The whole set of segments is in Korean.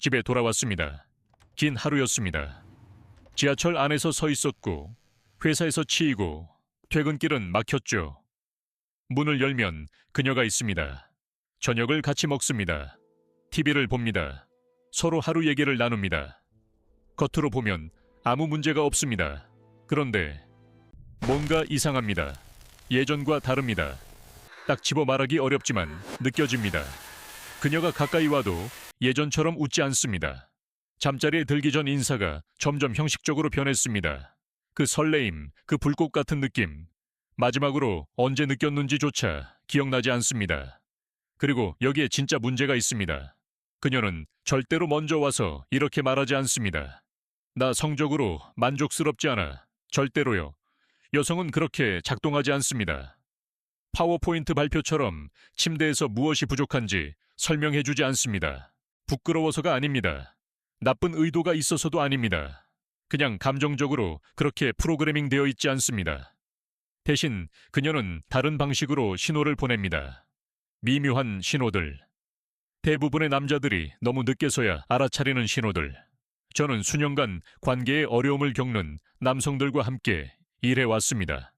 집에 돌아왔습니다. 긴 하루였습니다. 지하철 안에서 서 있었고 회사에서 치이고 퇴근길은 막혔죠. 문을 열면 그녀가 있습니다. 저녁을 같이 먹습니다. TV를 봅니다. 서로 하루 얘기를 나눕니다. 겉으로 보면 아무 문제가 없습니다. 그런데 뭔가 이상합니다. 예전과 다릅니다. 딱 집어 말하기 어렵지만 느껴집니다. 그녀가 가까이 와도 예전처럼 웃지 않습니다. 잠자리에 들기 전 인사가 점점 형식적으로 변했습니다. 그 설레임, 그 불꽃 같은 느낌, 마지막으로 언제 느꼈는지조차 기억나지 않습니다. 그리고 여기에 진짜 문제가 있습니다. 그녀는 절대로 먼저 와서 이렇게 말하지 않습니다. 나 성적으로 만족스럽지 않아. 절대로요. 여성은 그렇게 작동하지 않습니다. 파워포인트 발표처럼 침대에서 무엇이 부족한지 설명해주지 않습니다. 부끄러워서가 아닙니다. 나쁜 의도가 있어서도 아닙니다. 그냥 감정적으로 그렇게 프로그래밍 되어 있지 않습니다. 대신 그녀는 다른 방식으로 신호를 보냅니다. 미묘한 신호들. 대부분의 남자들이 너무 늦게서야 알아차리는 신호들. 저는 수년간 관계의 어려움을 겪는 남성들과 함께 일해왔습니다.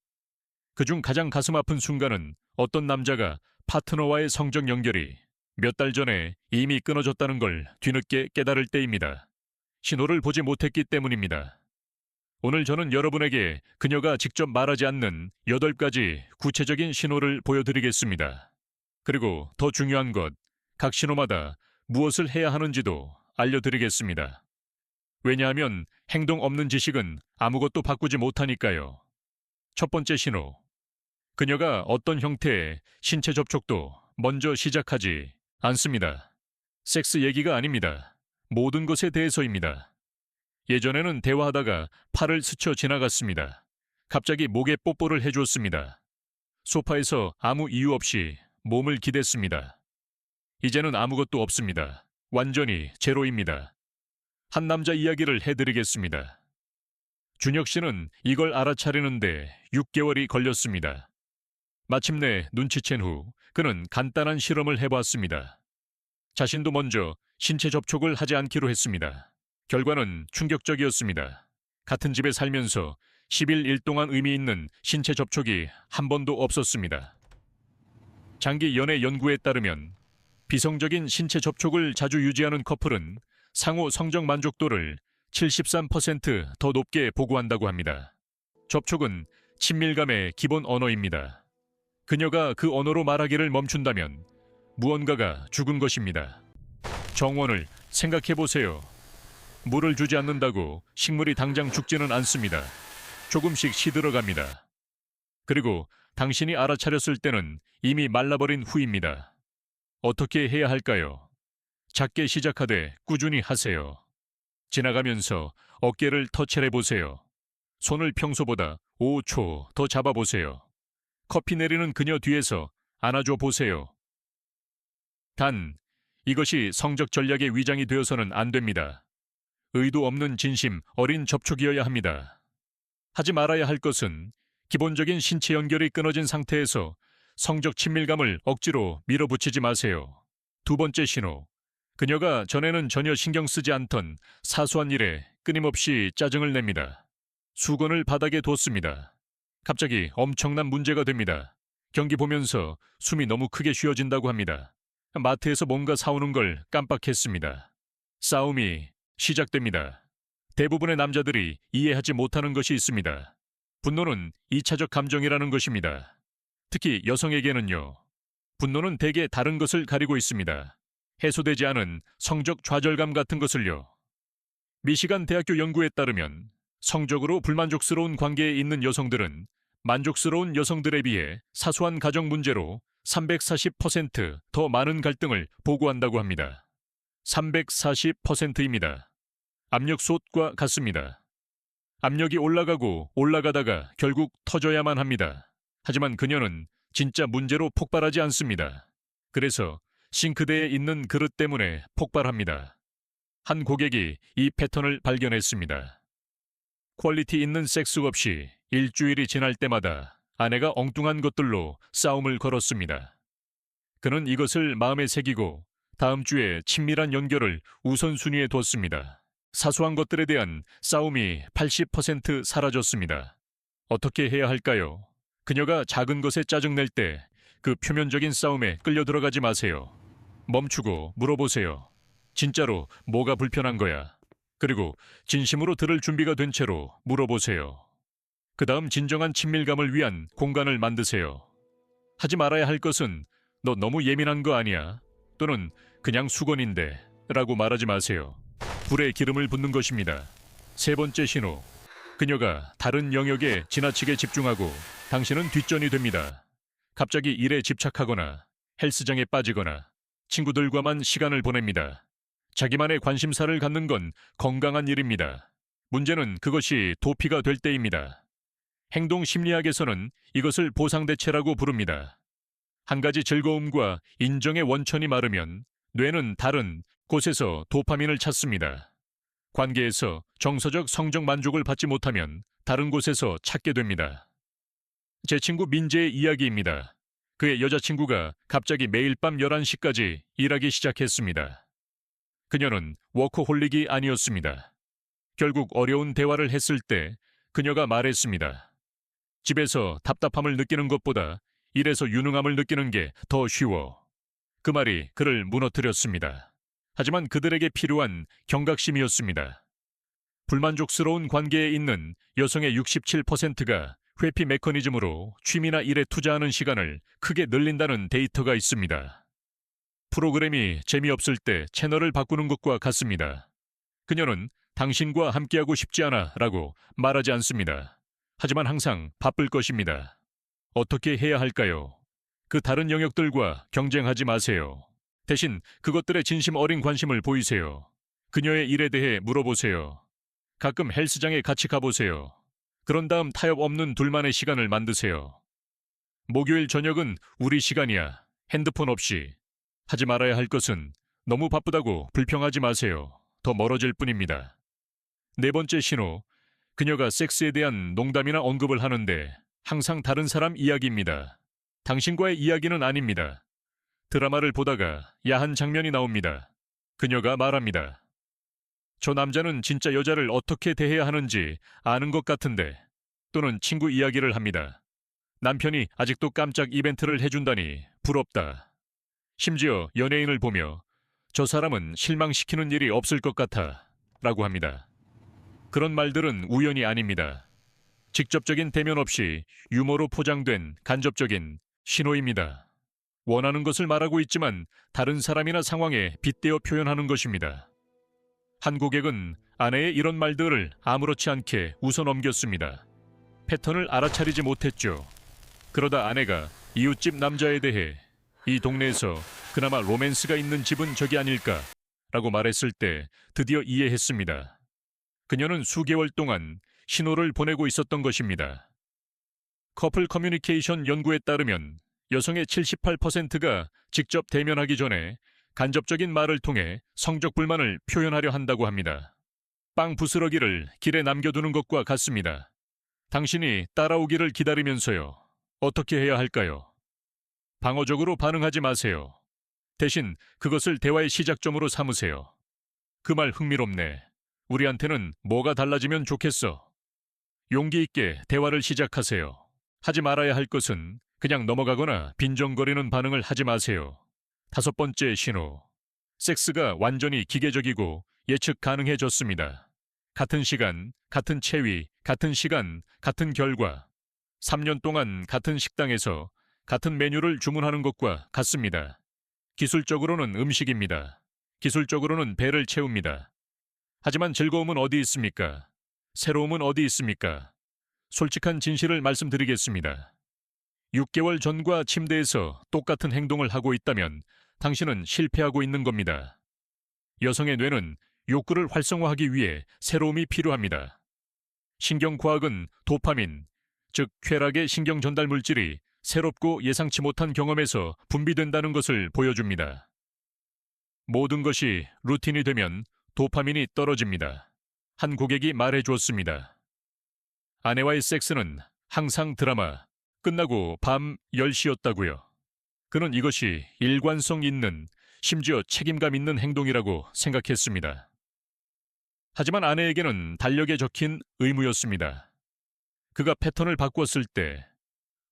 그중 가장 가슴 아픈 순간은 어떤 남자가 파트너와의 성적 연결이 몇 달 전에 이미 끊어졌다는 걸 뒤늦게 깨달을 때입니다. 신호를 보지 못했기 때문입니다. 오늘 저는 여러분에게 그녀가 직접 말하지 않는 8가지 구체적인 신호를 보여드리겠습니다. 그리고 더 중요한 것, 각 신호마다 무엇을 해야 하는지도 알려드리겠습니다. 왜냐하면 행동 없는 지식은 아무것도 바꾸지 못하니까요. 첫 번째 신호. 그녀가 어떤 형태의 신체 접촉도 먼저 시작하지 않습니다. 섹스 얘기가 아닙니다. 모든 것에 대해서입니다. 예전에는 대화하다가 팔을 스쳐 지나갔습니다. 갑자기 목에 뽀뽀를 해줬습니다. 소파에서 아무 이유 없이 몸을 기댔습니다. 이제는 아무것도 없습니다. 완전히 제로입니다. 한 남자 이야기를 해드리겠습니다. 준혁 씨는 이걸 알아차리는데 6개월이 걸렸습니다. 마침내 눈치챈 후 그는 간단한 실험을 해봤습니다. 자신도 먼저 신체 접촉을 하지 않기로 했습니다. 결과는 충격적이었습니다. 같은 집에 살면서 11일 동안 의미 있는 신체 접촉이 한 번도 없었습니다. 장기 연애 연구에 따르면 비성적인 신체 접촉을 자주 유지하는 커플은 상호 성적 만족도를 73% 더 높게 보고한다고 합니다. 접촉은 친밀감의 기본 언어입니다. 그녀가 그 언어로 말하기를 멈춘다면 무언가가 죽은 것입니다. 정원을 생각해보세요. 물을 주지 않는다고 식물이 당장 죽지는 않습니다. 조금씩 시들어갑니다. 그리고 당신이 알아차렸을 때는 이미 말라버린 후입니다. 어떻게 해야 할까요? 작게 시작하되 꾸준히 하세요. 지나가면서 어깨를 터치해보세요. 손을 평소보다 5초 더 잡아보세요. 커피 내리는 그녀 뒤에서 안아줘 보세요. 단, 이것이 성적 전략의 위장이 되어서는 안 됩니다. 의도 없는 진심 어린 접촉이어야 합니다. 하지 말아야 할 것은 기본적인 신체 연결이 끊어진 상태에서 성적 친밀감을 억지로 밀어붙이지 마세요. 두 번째 신호. 그녀가 전에는 전혀 신경 쓰지 않던 사소한 일에 끊임없이 짜증을 냅니다. 수건을 바닥에 뒀습니다. 갑자기 엄청난 문제가 됩니다. 경기 보면서 숨이 너무 크게 쉬어진다고 합니다. 마트에서 뭔가 사오는 걸 깜빡했습니다. 싸움이 시작됩니다. 대부분의 남자들이 이해하지 못하는 것이 있습니다. 분노는 2차적 감정이라는 것입니다. 특히 여성에게는요. 분노는 대개 다른 것을 가리고 있습니다. 해소되지 않은 성적 좌절감 같은 것을요. 미시간 대학교 연구에 따르면 성적으로 불만족스러운 관계에 있는 여성들은 만족스러운 여성들에 비해 사소한 가정 문제로 340% 많은 갈등을 보고한다고 합니다. 340%입니다. 압력솥과 같습니다. 압력이 올라가고 올라가다가 결국 터져야만 합니다. 하지만 그녀는 진짜 문제로 폭발하지 않습니다. 그래서 싱크대에 있는 그릇 때문에 폭발합니다. 한 고객이 이 패턴을 발견했습니다. 퀄리티 있는 섹스 없이 일주일이 지날 때마다 아내가 엉뚱한 것들로 싸움을 걸었습니다. 그는 이것을 마음에 새기고 다음 주에 친밀한 연결을 우선순위에 뒀습니다. 사소한 것들에 대한 싸움이 80% 사라졌습니다. 어떻게 해야 할까요? 그녀가 작은 것에 짜증낼 때 그 표면적인 싸움에 끌려 들어가지 마세요. 멈추고 물어보세요. 진짜로 뭐가 불편한 거야? 그리고 진심으로 들을 준비가 된 채로 물어보세요. 그 다음 진정한 친밀감을 위한 공간을 만드세요. 하지 말아야 할 것은 너 너무 예민한 거 아니야? 또는 그냥 수건인데 라고 말하지 마세요. 불에 기름을 붓는 것입니다. 세 번째 신호. 그녀가 다른 영역에 지나치게 집중하고 당신은 뒷전이 됩니다. 갑자기 일에 집착하거나 헬스장에 빠지거나 친구들과만 시간을 보냅니다. 자기만의 관심사를 갖는 건 건강한 일입니다. 문제는 그것이 도피가 될 때입니다. 행동 심리학에서는 이것을 보상대체라고 부릅니다. 한 가지 즐거움과 인정의 원천이 마르면 뇌는 다른 곳에서 도파민을 찾습니다. 관계에서 정서적 성적 만족을 받지 못하면 다른 곳에서 찾게 됩니다. 제 친구 민재의 이야기입니다. 그의 여자친구가 갑자기 매일 밤 11시까지 일하기 시작했습니다. 그녀는 워커홀릭이 아니었습니다. 결국 어려운 대화를 했을 때 그녀가 말했습니다. 집에서 답답함을 느끼는 것보다 일에서 유능함을 느끼는 게 더 쉬워. 그 말이 그를 무너뜨렸습니다. 하지만 그들에게 필요한 경각심이었습니다. 불만족스러운 관계에 있는 여성의 67%가 회피 메커니즘으로 취미나 일에 투자하는 시간을 크게 늘린다는 데이터가 있습니다. 프로그램이 재미없을 때 채널을 바꾸는 것과 같습니다. 그녀는 당신과 함께하고 싶지 않아 라고 말하지 않습니다. 하지만 항상 바쁠 것입니다. 어떻게 해야 할까요? 그 다른 영역들과 경쟁하지 마세요. 대신 그것들에 진심 어린 관심을 보이세요. 그녀의 일에 대해 물어보세요. 가끔 헬스장에 같이 가보세요. 그런 다음 타협 없는 둘만의 시간을 만드세요. 목요일 저녁은 우리 시간이야. 핸드폰 없이. 하지 말아야 할 것은 너무 바쁘다고 불평하지 마세요. 더 멀어질 뿐입니다. 네 번째 신호. 그녀가 섹스에 대한 농담이나 언급을 하는데 항상 다른 사람 이야기입니다. 당신과의 이야기는 아닙니다. 드라마를 보다가 야한 장면이 나옵니다. 그녀가 말합니다. 저 남자는 진짜 여자를 어떻게 대해야 하는지 아는 것 같은데, 또는 친구 이야기를 합니다. 남편이 아직도 깜짝 이벤트를 해준다니 부럽다. 심지어 연예인을 보며 저 사람은 실망시키는 일이 없을 것 같아 라고 합니다. 그런 말들은 우연이 아닙니다. 직접적인 대면 없이 유머로 포장된 간접적인 신호입니다. 원하는 것을 말하고 있지만 다른 사람이나 상황에 빗대어 표현하는 것입니다. 한 고객은 아내의 이런 말들을 아무렇지 않게 웃어 넘겼습니다. 패턴을 알아차리지 못했죠. 그러다 아내가 이웃집 남자에 대해 이 동네에서 그나마 로맨스가 있는 집은 저기 아닐까 라고 말했을 때 드디어 이해했습니다. 그녀는 수개월 동안 신호를 보내고 있었던 것입니다. 커플 커뮤니케이션 연구에 따르면 여성의 78%가 직접 대면하기 전에 간접적인 말을 통해 성적 불만을 표현하려 한다고 합니다. 빵 부스러기를 길에 남겨두는 것과 같습니다. 당신이 따라오기를 기다리면서요. 어떻게 해야 할까요? 방어적으로 반응하지 마세요. 대신 그것을 대화의 시작점으로 삼으세요. 그 말 흥미롭네. 우리한테는 뭐가 달라지면 좋겠어. 용기 있게 대화를 시작하세요. 하지 말아야 할 것은 그냥 넘어가거나 빈정거리는 반응을 하지 마세요. 다섯 번째 신호. 섹스가 완전히 기계적이고 예측 가능해졌습니다. 같은 시간, 같은 체위, 같은 시간, 같은 결과. 3년 동안 같은 식당에서 같은 메뉴를 주문하는 것과 같습니다. 기술적으로는 음식입니다. 기술적으로는 배를 채웁니다. 하지만 즐거움은 어디 있습니까? 새로움은 어디 있습니까? 솔직한 진실을 말씀드리겠습니다. 6개월 전과 침대에서 똑같은 행동을 하고 있다면 당신은 실패하고 있는 겁니다. 여성의 뇌는 욕구를 활성화하기 위해 새로움이 필요합니다. 신경과학은 도파민, 즉 쾌락의 신경 전달 물질이 새롭고 예상치 못한 경험에서 분비된다는 것을 보여줍니다. 모든 것이 루틴이 되면 도파민이 떨어집니다. 한 고객이 말해 주었습니다. 아내와의 섹스는 항상 드라마, 끝나고 밤 10시였다고요. 그는 이것이 일관성 있는 심지어 책임감 있는 행동이라고 생각했습니다. 하지만 아내에게는 달력에 적힌 의무였습니다. 그가 패턴을 바꿨을 때,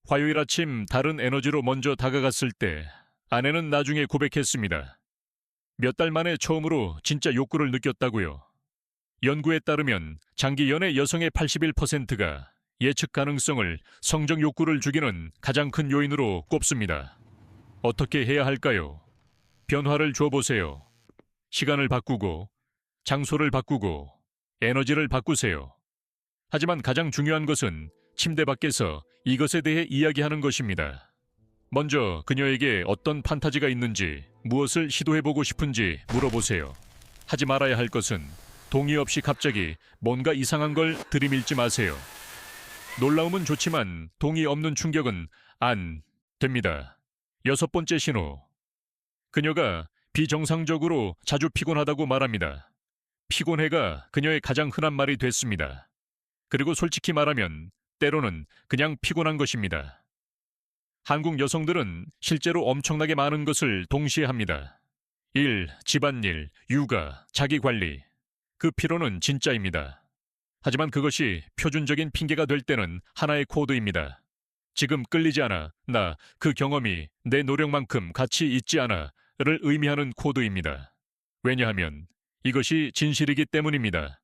화요일 아침 다른 에너지로 먼저 다가갔을 때 아내는 나중에 고백했습니다. 몇 달 만에 처음으로 진짜 욕구를 느꼈다고요. 연구에 따르면 장기 연애 여성의 81%가 예측 가능성을 성적 욕구를 죽이는 가장 큰 요인으로 꼽습니다. 어떻게 해야 할까요? 변화를 줘보세요. 시간을 바꾸고, 장소를 바꾸고, 에너지를 바꾸세요. 하지만 가장 중요한 것은 침대 밖에서 이것에 대해 이야기하는 것입니다. 먼저 그녀에게 어떤 판타지가 있는지, 무엇을 시도해보고 싶은지 물어보세요. 하지 말아야 할 것은 동의 없이 갑자기 뭔가 이상한 걸 들이밀지 마세요. 놀라움은 좋지만 동의 없는 충격은 안 됩니다. 6번째 신호. 그녀가 비정상적으로 자주 피곤하다고 말합니다. 피곤해가 그녀의 가장 흔한 말이 됐습니다. 그리고 솔직히 말하면 때로는 그냥 피곤한 것입니다. 한국 여성들은 실제로 엄청나게 많은 것을 동시에 합니다. 일, 집안일, 육아, 자기관리. 그 피로는 진짜입니다. 하지만 그것이 표준적인 핑계가 될 때는 하나의 코드입니다. 지금 끌리지 않아, 나 그 경험이 내 노력만큼 가치 있지 않아를 의미하는 코드입니다. 왜냐하면 이것이 진실이기 때문입니다.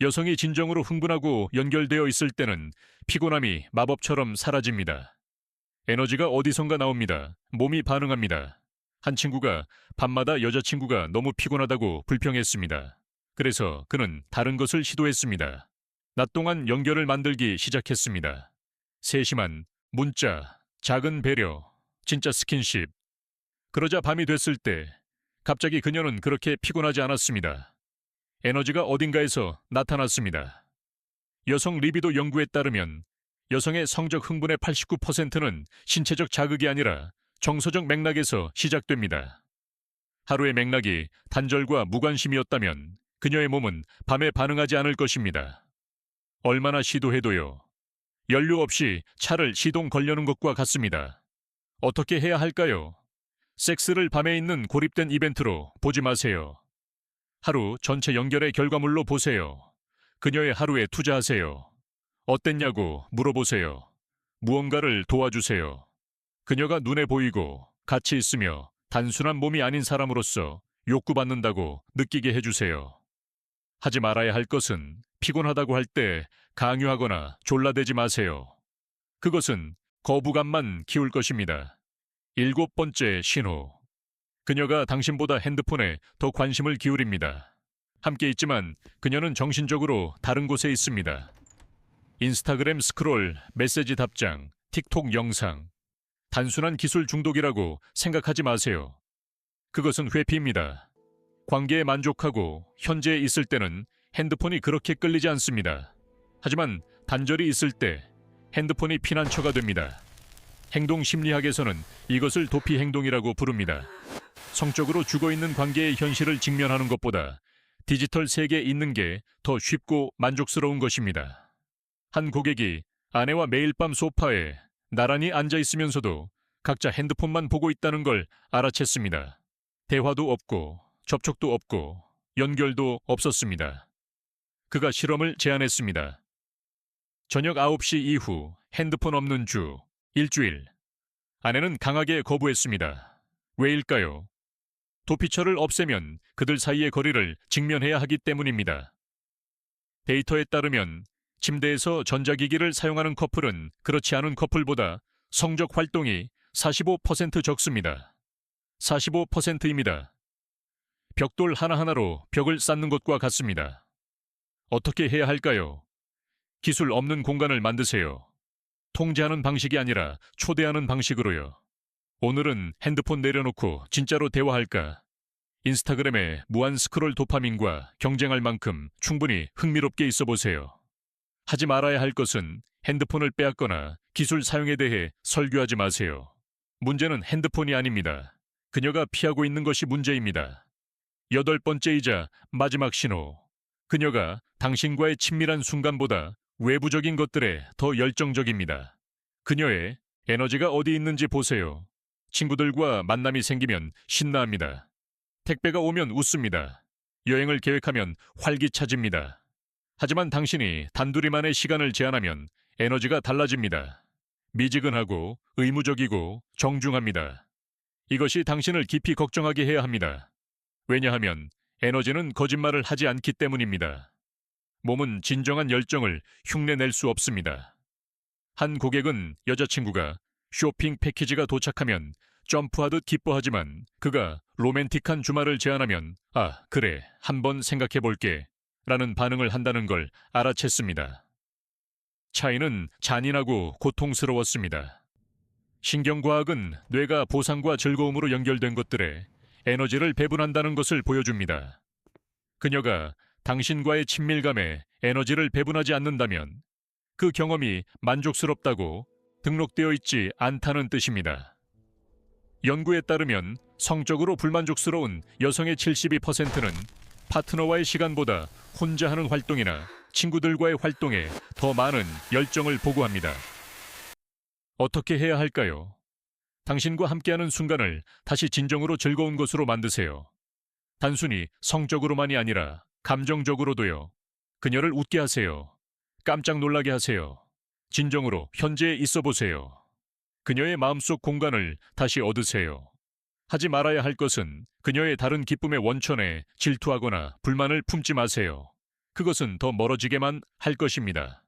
여성이 진정으로 흥분하고 연결되어 있을 때는 피곤함이 마법처럼 사라집니다. 에너지가 어디선가 나옵니다. 몸이 반응합니다. 한 친구가 밤마다 여자친구가 너무 피곤하다고 불평했습니다. 그래서 그는 다른 것을 시도했습니다. 낮 동안 연결을 만들기 시작했습니다. 세심한 문자, 작은 배려, 진짜 스킨십. 그러자 밤이 됐을 때 갑자기 그녀는 그렇게 피곤하지 않았습니다. 에너지가 어딘가에서 나타났습니다. 여성 리비도 연구에 따르면 여성의 성적 흥분의 89%는 신체적 자극이 아니라 정서적 맥락에서 시작됩니다. 하루의 맥락이 단절과 무관심이었다면 그녀의 몸은 밤에 반응하지 않을 것입니다. 얼마나 시도해도요. 연료 없이 차를 시동 걸려는 것과 같습니다. 어떻게 해야 할까요? 섹스를 밤에 있는 고립된 이벤트로 보지 마세요. 하루 전체 연결의 결과물로 보세요. 그녀의 하루에 투자하세요. 어땠냐고 물어보세요. 무언가를 도와주세요. 그녀가 눈에 보이고 같이 있으며 단순한 몸이 아닌 사람으로서 욕구받는다고 느끼게 해주세요. 하지 말아야 할 것은 피곤하다고 할 때 강요하거나 졸라대지 마세요. 그것은 거부감만 키울 것입니다. 7번째 신호. 그녀가 당신보다 핸드폰에 더 관심을 기울입니다. 함께 있지만 그녀는 정신적으로 다른 곳에 있습니다. 인스타그램 스크롤, 메시지 답장, 틱톡 영상. 단순한 기술 중독이라고 생각하지 마세요. 그것은 회피입니다. 관계에 만족하고 현재에 있을 때는 핸드폰이 그렇게 끌리지 않습니다. 하지만 단절이 있을 때 핸드폰이 피난처가 됩니다. 행동 심리학에서는 이것을 도피 행동이라고 부릅니다. 성적으로 죽어있는 관계의 현실을 직면하는 것보다 디지털 세계에 있는 게 더 쉽고 만족스러운 것입니다. 한 고객이 아내와 매일 밤 소파에 나란히 앉아 있으면서도 각자 핸드폰만 보고 있다는 걸 알아챘습니다. 대화도 없고 접촉도 없고 연결도 없었습니다. 그가 실험을 제안했습니다. 저녁 9시 이후 핸드폰 없는 주, 일주일. 아내는 강하게 거부했습니다. 왜일까요? 도피처를 없애면 그들 사이의 거리를 직면해야 하기 때문입니다. 데이터에 따르면 침대에서 전자기기를 사용하는 커플은 그렇지 않은 커플보다 성적 활동이 45% 적습니다. 45%입니다. 벽돌 하나하나로 벽을 쌓는 것과 같습니다. 어떻게 해야 할까요? 기술 없는 공간을 만드세요. 통제하는 방식이 아니라 초대하는 방식으로요. 오늘은 핸드폰 내려놓고 진짜로 대화할까? 인스타그램에 무한 스크롤 도파민과 경쟁할 만큼 충분히 흥미롭게 있어 보세요. 하지 말아야 할 것은 핸드폰을 빼앗거나 기술 사용에 대해 설교하지 마세요. 문제는 핸드폰이 아닙니다. 그녀가 피하고 있는 것이 문제입니다. 8번째이자 마지막 신호. 그녀가 당신과의 친밀한 순간보다 외부적인 것들에 더 열정적입니다. 그녀의 에너지가 어디 있는지 보세요. 친구들과 만남이 생기면 신나합니다. 택배가 오면 웃습니다. 여행을 계획하면 활기차집니다. 하지만 당신이 단둘이만의 시간을 제한하면 에너지가 달라집니다. 미지근하고 의무적이고 정중합니다. 이것이 당신을 깊이 걱정하게 해야 합니다. 왜냐하면 에너지는 거짓말을 하지 않기 때문입니다. 몸은 진정한 열정을 흉내낼 수 없습니다. 한 고객은 여자친구가 쇼핑 패키지가 도착하면 점프하듯 기뻐하지만 그가 로맨틱한 주말을 제안하면 아, 그래, 한번 생각해 볼게 라는 반응을 한다는 걸 알아챘습니다. 차이는 잔인하고 고통스러웠습니다. 신경과학은 뇌가 보상과 즐거움으로 연결된 것들에 에너지를 배분한다는 것을 보여줍니다. 그녀가 당신과의 친밀감에 에너지를 배분하지 않는다면 그 경험이 만족스럽다고 등록되어 있지 않다는 뜻입니다. 연구에 따르면 성적으로 불만족스러운 여성의 72%는 파트너와의 시간보다 혼자 하는 활동이나 친구들과의 활동에 더 많은 열정을 보고합니다. 어떻게 해야 할까요? 당신과 함께하는 순간을 다시 진정으로 즐거운 것으로 만드세요. 단순히 성적으로만이 아니라 감정적으로도요. 그녀를 웃게 하세요. 깜짝 놀라게 하세요. 진정으로 현재에 있어 보세요. 그녀의 마음속 공간을 다시 얻으세요. 하지 말아야 할 것은 그녀의 다른 기쁨의 원천에 질투하거나 불만을 품지 마세요. 그것은 더 멀어지게만 할 것입니다.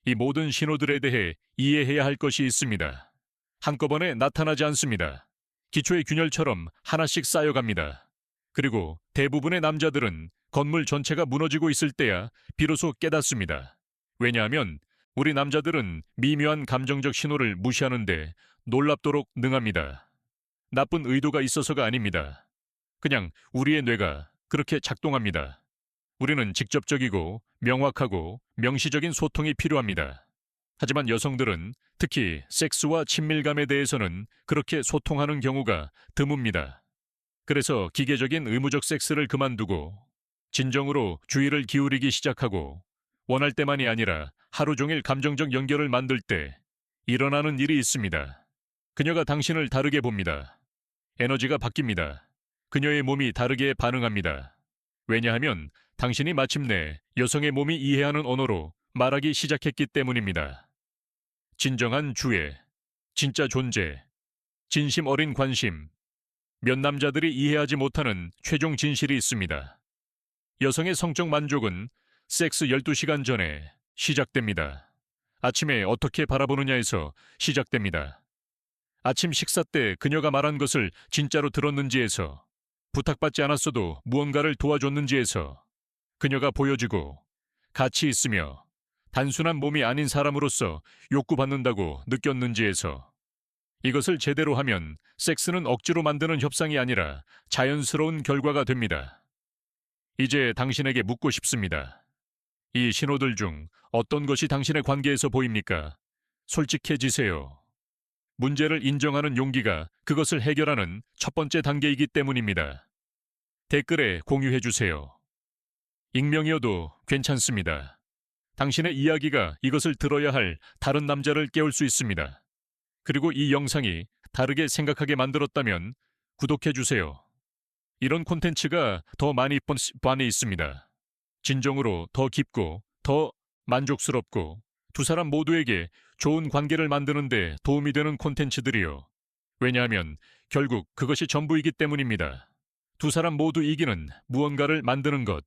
이 모든 신호들에 대해 이해해야 할 것이 있습니다. 한꺼번에 나타나지 않습니다. 기초의 균열처럼 하나씩 쌓여갑니다. 그리고 대부분의 남자들은 건물 전체가 무너지고 있을 때야 비로소 깨닫습니다. 왜냐하면 우리 남자들은 미묘한 감정적 신호를 무시하는데 놀랍도록 능합니다. 나쁜 의도가 있어서가 아닙니다. 그냥 우리의 뇌가 그렇게 작동합니다. 우리는 직접적이고 명확하고 명시적인 소통이 필요합니다. 하지만 여성들은 특히 섹스와 친밀감에 대해서는 그렇게 소통하는 경우가 드뭅니다. 그래서 기계적인 의무적 섹스를 그만두고 진정으로 주의를 기울이기 시작하고 원할 때만이 아니라 하루 종일 감정적 연결을 만들 때 일어나는 일이 있습니다. 그녀가 당신을 다르게 봅니다. 에너지가 바뀝니다. 그녀의 몸이 다르게 반응합니다. 왜냐하면 당신이 마침내 여성의 몸이 이해하는 언어로 말하기 시작했기 때문입니다. 진정한 주의, 진짜 존재, 진심 어린 관심. 몇 남자들이 이해하지 못하는 최종 진실이 있습니다. 여성의 성적 만족은 섹스 12시간 전에 시작됩니다. 아침에 어떻게 바라보느냐에서 시작됩니다. 아침 식사 때 그녀가 말한 것을 진짜로 들었는지에서, 부탁받지 않았어도 무언가를 도와줬는지에서, 그녀가 보여지고 같이 있으며 단순한 몸이 아닌 사람으로서 욕구받는다고 느꼈는지에서, 이것을 제대로 하면 섹스는 억지로 만드는 협상이 아니라 자연스러운 결과가 됩니다. 이제 당신에게 묻고 싶습니다. 이 신호들 중 어떤 것이 당신의 관계에서 보입니까? 솔직해지세요. 문제를 인정하는 용기가 그것을 해결하는 첫 번째 단계이기 때문입니다. 댓글에 공유해 주세요. 익명이어도 괜찮습니다. 당신의 이야기가 이것을 들어야 할 다른 남자를 깨울 수 있습니다. 그리고 이 영상이 다르게 생각하게 만들었다면 구독해 주세요. 이런 콘텐츠가 더 많이 번에 있습니다. 진정으로 더 깊고 더 만족스럽고 두 사람 모두에게 좋은 관계를 만드는 데 도움이 되는 콘텐츠들이요. 왜냐하면 결국 그것이 전부이기 때문입니다. 두 사람 모두 이기는 무언가를 만드는 것.